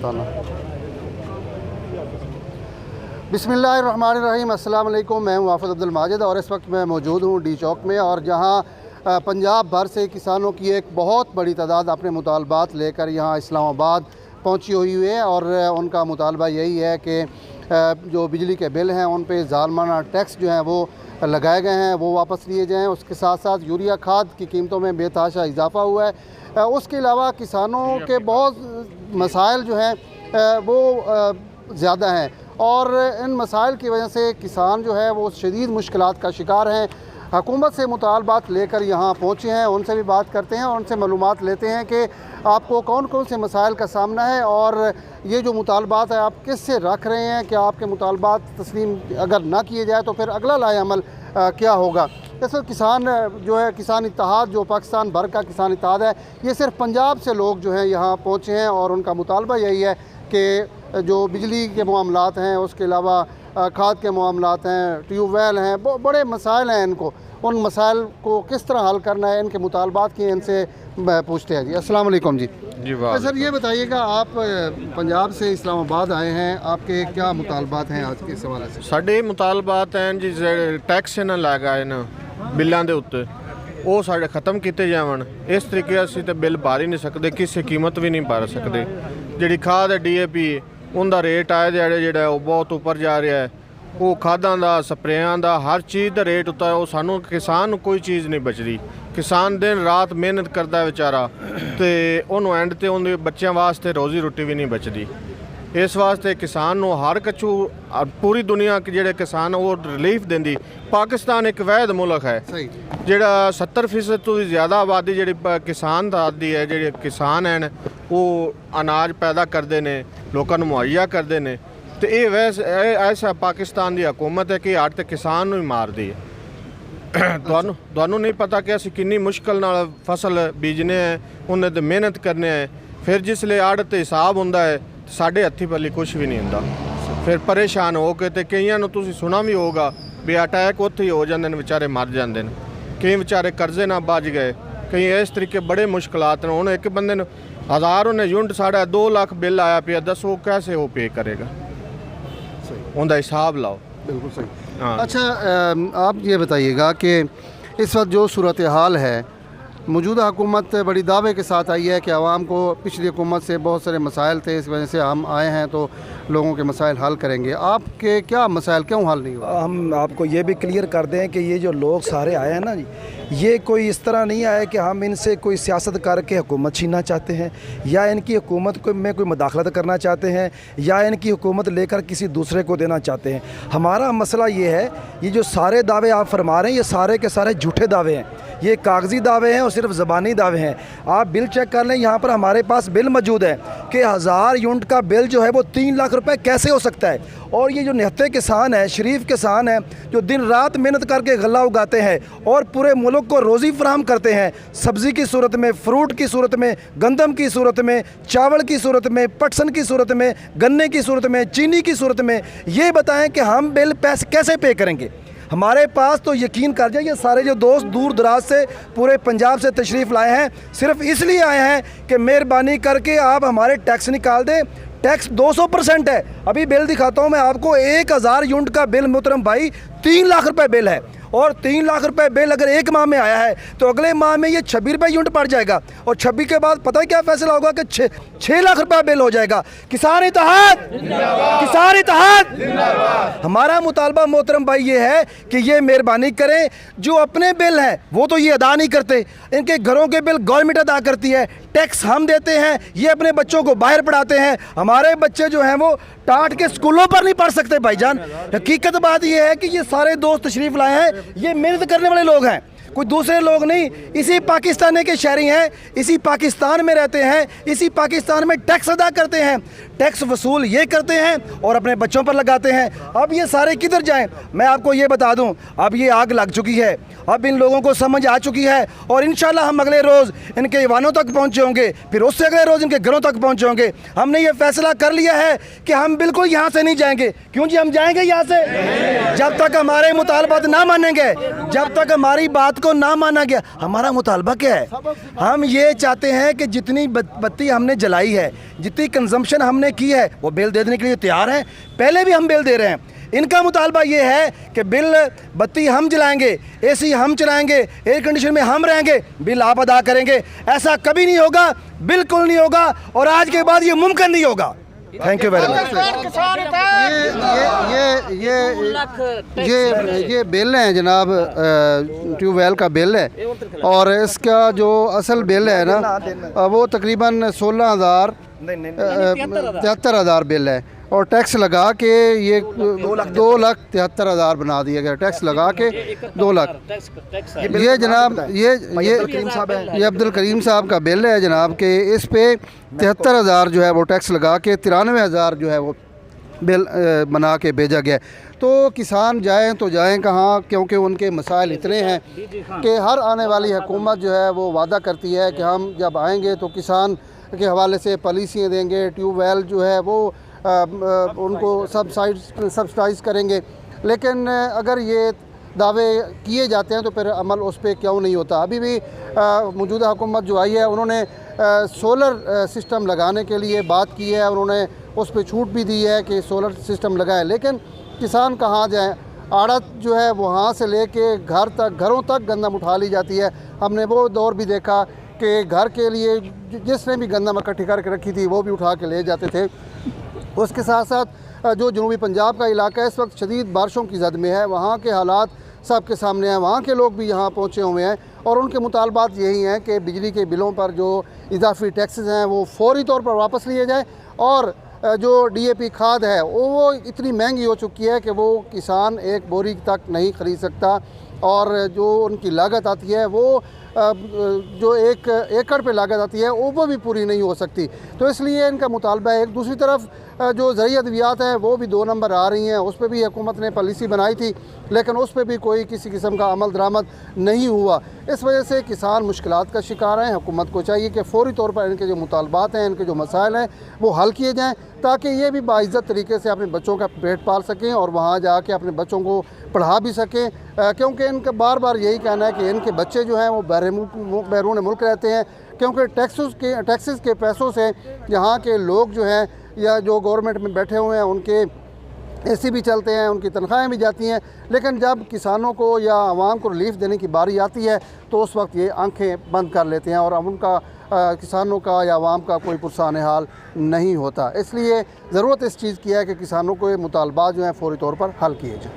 ताला। बिस्मिल्लाहिर्रहमानिर्रहीम, अस्सलाम वालेकुम। मैं हूं आफत अब्दुल माजिद और इस वक्त मैं मौजूद हूं डी चौक में, और जहां पंजाब भर से किसानों की एक बहुत बड़ी तादाद अपने मुतालबात लेकर यहां इस्लामाबाद पहुंची हुई है। और उनका मुतालबा यही है कि जो बिजली के बिल हैं उन पे ज़ालमाना टैक्स जो हैं वो लगाए गए हैं वो वापस लिए जाएँ। उसके साथ साथ यूरिया खाद की कीमतों में बेतहाशा इजाफ़ा हुआ है। उसके अलावा किसानों के बहुत मसाइल जो हैं वो ज़्यादा हैं, और इन मसाइल की वजह से किसान जो है वो शदीद मुश्किलात का शिकार हैं। हुकूमत से मुतालबात लेकर यहाँ पहुँचे हैं, उनसे भी बात करते हैं और उनसे मालूमात लेते हैं कि आपको कौन कौन से मसाइल का सामना है, और ये जो मुतालबात है आप किस से रख रहे हैं कि आपके मुतालबात तस्लीम अगर ना किए जाए तो फिर अगला लाए अमल क्या होगा। जैसे किसान जो है, किसान इत्तेहाद जो पाकिस्तान भर का किसान इत्तेहाद है, ये सिर्फ पंजाब से लोग जो हैं यहाँ पहुँचे हैं, और उनका मुतालबा यही है कि जो बिजली के मामलात हैं, उसके अलावा खाद के मामलात हैं, ट्यूबवेल हैं, बड़े मसाइल हैं। इनको उन मसाइल को किस तरह हल करना है, इनके मुतालबात की इनसे पूछते हैं। जी अस्सलाम वालेकुम। जी वाह सर, ये बताइएगा आप पंजाब से इस्लामाबाद आए हैं, आपके क्या मुतालबात हैं आज के सवाल से? साढ़े मुतालबात हैं जी, टैक्स इन्हें लगा है ना बिलों के उत्ते, वो साढ़े ख़त्म किए जावन। इस तरीके असी तो बिल भर ही नहीं सकते, किसी कीमत भी नहीं भर सकते। जी खाद है DAP उनका रेट आए जोड़ा वो बहुत उपर जा रहा है। वो खादा का स्प्रेयां का हर चीज़ का रेट उत्ता है। वो सानू किसान कोई चीज़ नहीं बचती। किसान दिन रात मेहनत करता है बेचारा, तो उन्होंने एंड ते उनके बच्चों वास्ते रोज़ी रोटी भी नहीं बचती। इस वास्ते किसान को हर कछु पूरी दुनिया के जोड़े किसान वो रिलीफ देंदी। पाकिस्तान एक वैध मुल्क है जोड़ा 70% तो भी ज़्यादा आबादी जी किसान आबादी है। जो किसान हैं वो अनाज पैदा करते हैं, लोगों को मुहैया करते हैं। तो ये वैसे ऐसा पाकिस्तान की हुकूमत है कि हर तो किसान ही मार दी है। तुहानू नहीं पता कि असी कितनी मुश्किल नाल फसल बीजने हैं, उन्हें तो मेहनत करने हैं। फिर जिसले आड़ ते हिसाब होंदा है साढ़े हत्थी पल्ली कुछ भी नहीं होंदा। फिर परेशान हो के ते कईयां नूं तुसीं सुना भी होगा भी अटैक उत्थे ही हो जाते हैं, बेचारे मर जाते हैं। कई बेचारे कर्जे ना बच गए, कई इस तरीके बड़े मुश्किलात ने। हुण एक बंदे नूं 1000 उन्हें यूनिट साढ़ा 2 लाख बिल आया पिया, दसो कैसे वो पे करेगा? उनका हिसाब लाओ। बिल्कुल सही। हाँ। अच्छा, आप ये बताइएगा कि इस वक्त जो सूरत हाल है, मौजूदा हुकूमत बड़ी दावे के साथ आई है कि आवाम को पिछली हुकूमत से बहुत सारे मसाइल थे, इस वजह से हम आए हैं तो लोगों के मसाइल हल करेंगे। आपके क्या मसाइल क्यों हल नहीं हुआ? हम आपको ये भी क्लियर कर दें कि ये जो लोग सारे आए हैं ना जी, ये कोई इस तरह नहीं आए कि हम इनसे कोई सियासत करके हुकूमत छीनना चाहते हैं, या इनकी हुकूमत में कोई मुदाखलत करना चाहते हैं, या इनकी हुकूमत लेकर किसी दूसरे को देना चाहते हैं। हमारा मसला ये है, ये जो सारे दावे आप फरमा रहे हैं ये सारे के सारे झूठे दावे हैं। ये कागजी दावे हैं और सिर्फ ज़बानी दावे हैं। आप बिल चेक कर लें, यहाँ पर हमारे पास बिल मौजूद है कि 1000 यूनिट का बिल जो है वो 3 लाख रुपए कैसे हो सकता है। और ये जो निहत्ते किसान है, शरीफ किसान है, जो दिन रात मेहनत करके गल्ला उगाते हैं और पूरे मुल्क को रोज़ी फराहम करते हैं, सब्ज़ी की सूरत में, फ्रूट की सूरत में, गंदम की सूरत में, चावल की सूरत में, पटसन की सूरत में, गन्ने की सूरत में, चीनी की सूरत में, ये बताएं कि हम बिल पैसे कैसे पे करेंगे। हमारे पास तो यकीन कर जाइए, ये सारे जो दोस्त दूर दराज से पूरे पंजाब से तशरीफ़ लाए हैं, सिर्फ इसलिए आए हैं कि मेहरबानी करके आप हमारे टैक्स निकाल दें। टैक्स 200% है। अभी बिल दिखाता हूँ मैं आपको, 1000 यूनिट का बिल मोहतरम भाई 3 लाख रुपए बिल है। और 3 लाख रुपए बिल अगर एक माह में आया है तो अगले माह में ये 26 रुपये यूनिट पड़ जाएगा, और 26 के बाद पता है क्या फैसला होगा कि 6 लाख रुपया बिल हो जाएगा। किसान इत्तेहाद, किसान इत्तेहाद, हमारा मुतालबा मोहतरम भाई ये है कि ये मेहरबानी करें, जो अपने बिल हैं वो तो ये अदा नहीं करते, इनके घरों के बिल गवर्नमेंट अदा करती है, टैक्स हम देते हैं, ये अपने बच्चों को बाहर पढ़ाते हैं। हमारे बच्चे जो हैं वो टाट के स्कूलों पर नहीं पढ़ सकते भाईजान। हकीकत बात ये है कि ये सारे दोस्त तशरीफ़ लाए हैं, ये मेहनत करने वाले लोग हैं, कोई दूसरे लोग नहीं। इसी पाकिस्तान के शहरी हैं, इसी पाकिस्तान में रहते हैं, इसी पाकिस्तान में टैक्स अदा करते हैं, टैक्स वसूल ये करते हैं और अपने बच्चों पर लगाते हैं। अब ये सारे किधर जाएं? मैं आपको ये बता दूं, अब ये आग लग चुकी है, अब इन लोगों को समझ आ चुकी है, और इंशाल्लाह हम अगले रोज़ इनके ईवानों तक पहुँचे होंगे, फिर उससे अगले रोज़ इनके घरों तक पहुँचे होंगे। हमने ये फैसला कर लिया है कि हम बिल्कुल यहाँ से नहीं जाएंगे। क्यों जी? हम जाएंगे यहाँ से जब तक हमारे मुतालबात ना मानेंगे, जब तक हमारी बात को ना माना गया, हमारा मुतालबा क्या है? हम ये चाहते हैं कि जितनी बत्ती हमने जलाई है, जितनी कंजम्पशन हमने की है, वो बिल दे देने के लिए तैयार हैं। पहले भी हम बिल दे रहे हैं। इनका मुतालबा ये है कि बिल बत्ती हम जलाएंगे, एसी हम चलाएंगे, एयर कंडीशन में हम रहेंगे, बिल आप अदा करेंगे। ऐसा कभी नहीं होगा, बिल्कुल नहीं होगा, और आज के बाद ये मुमकिन नहीं होगा। Thank you very much. ये बिल है जनाब, ट्यूबवेल का बिल है, और इसका जो असल बिल है ना वो तकरीबन 73,000 बिल है, और टैक्स लगा के ये 2,73,000 बना दिया गया। टैक्स लगा के 2 लाख। ये जनाब ये अब्दुल करीम साहब का बिल है जनाब के, इस पे 73,000 जो है वो टैक्स लगा के 93,000 जो है वो बिल बना के भेजा गया। तो किसान जाएं तो जाएं कहाँ, क्योंकि उनके मसाइल इतने हैं कि हर आने वाली हुकूमत जो है वो वादा करती है कि हम जब आएंगे तो किसान के हवाले से पॉलिसियाँ देंगे, ट्यूबवेल जो है वो उनको सब्सिडाइज करेंगे। लेकिन अगर ये दावे किए जाते हैं तो फिर अमल उस पर क्यों नहीं होता? अभी भी मौजूदा हुकूमत जो आई है उन्होंने सोलर सिस्टम लगाने के लिए बात की है, उन्होंने उस पर छूट भी दी है कि सोलर सिस्टम लगाएं, लेकिन किसान कहाँ जाएं? आड़त जो है वहाँ से लेके घरों तक गंदम उठा ली जाती है। हमने वो दौर भी देखा कि घर के लिए जिसने भी गंदम इकट्ठी करके रखी थी वो भी उठा के ले जाते थे। उसके साथ साथ जो जनूबी पंजाब का इलाका है इस वक्त शदीद बारिशों की जद में है, वहाँ के हालात सबके सामने हैं। वहाँ के लोग भी यहाँ पहुँचे हुए हैं और उनके मुतालबात यही हैं कि बिजली के बिलों पर जो इजाफी टैक्सेस हैं वो फौरी तौर पर वापस लिए जाएँ, और जो DAP खाद है वो इतनी महंगी हो चुकी है कि वो किसान एक बोरी तक नहीं ख़रीद सकता, और जो उनकी लागत आती है वो जो 1 एकड़ पे लागत आती है वो भी पूरी नहीं हो सकती। तो इसलिए इनका मुतालबा है। एक दूसरी तरफ जो ज़रिया अद्वियात हैं वो भी 2 नंबर आ रही हैं, उस पर भी हुकूमत ने पॉलिसी बनाई थी, लेकिन उस पर भी कोई किसी किस्म का अमल दरामद नहीं हुआ। इस वजह से किसान मुश्किलात का शिकार हैं। हुकूमत को चाहिए कि फ़ौरी तौर पर इनके जो मुतालबात हैं, इनके जो मसाइल हैं वो हल किए जाएँ, ताकि ये भी बाइज़्ज़त तरीके से अपने बच्चों का पेट पाल सकें और वहाँ जाके अपने बच्चों को पढ़ा भी सकें। क्योंकि इनका बार बार यही कहना है कि इनके बच्चे जो हैं वो बैरून मुल्क रहते हैं, क्योंकि टैक्सेस के पैसों से यहाँ के लोग जो हैं या जो गवर्नमेंट में बैठे हुए हैं उनके AC भी चलते हैं, उनकी तनख्वाहें भी जाती हैं। लेकिन जब किसानों को या आवाम को रिलीफ देने की बारी आती है तो उस वक्त ये आंखें बंद कर लेते हैं और अब उनका किसानों का या आवाम का कोई पुरसान हाल नहीं होता। इसलिए ज़रूरत इस चीज़ की है कि किसानों को ये मुतालबात जो हैं फ़ौरी तौर पर हल किए जाएँ।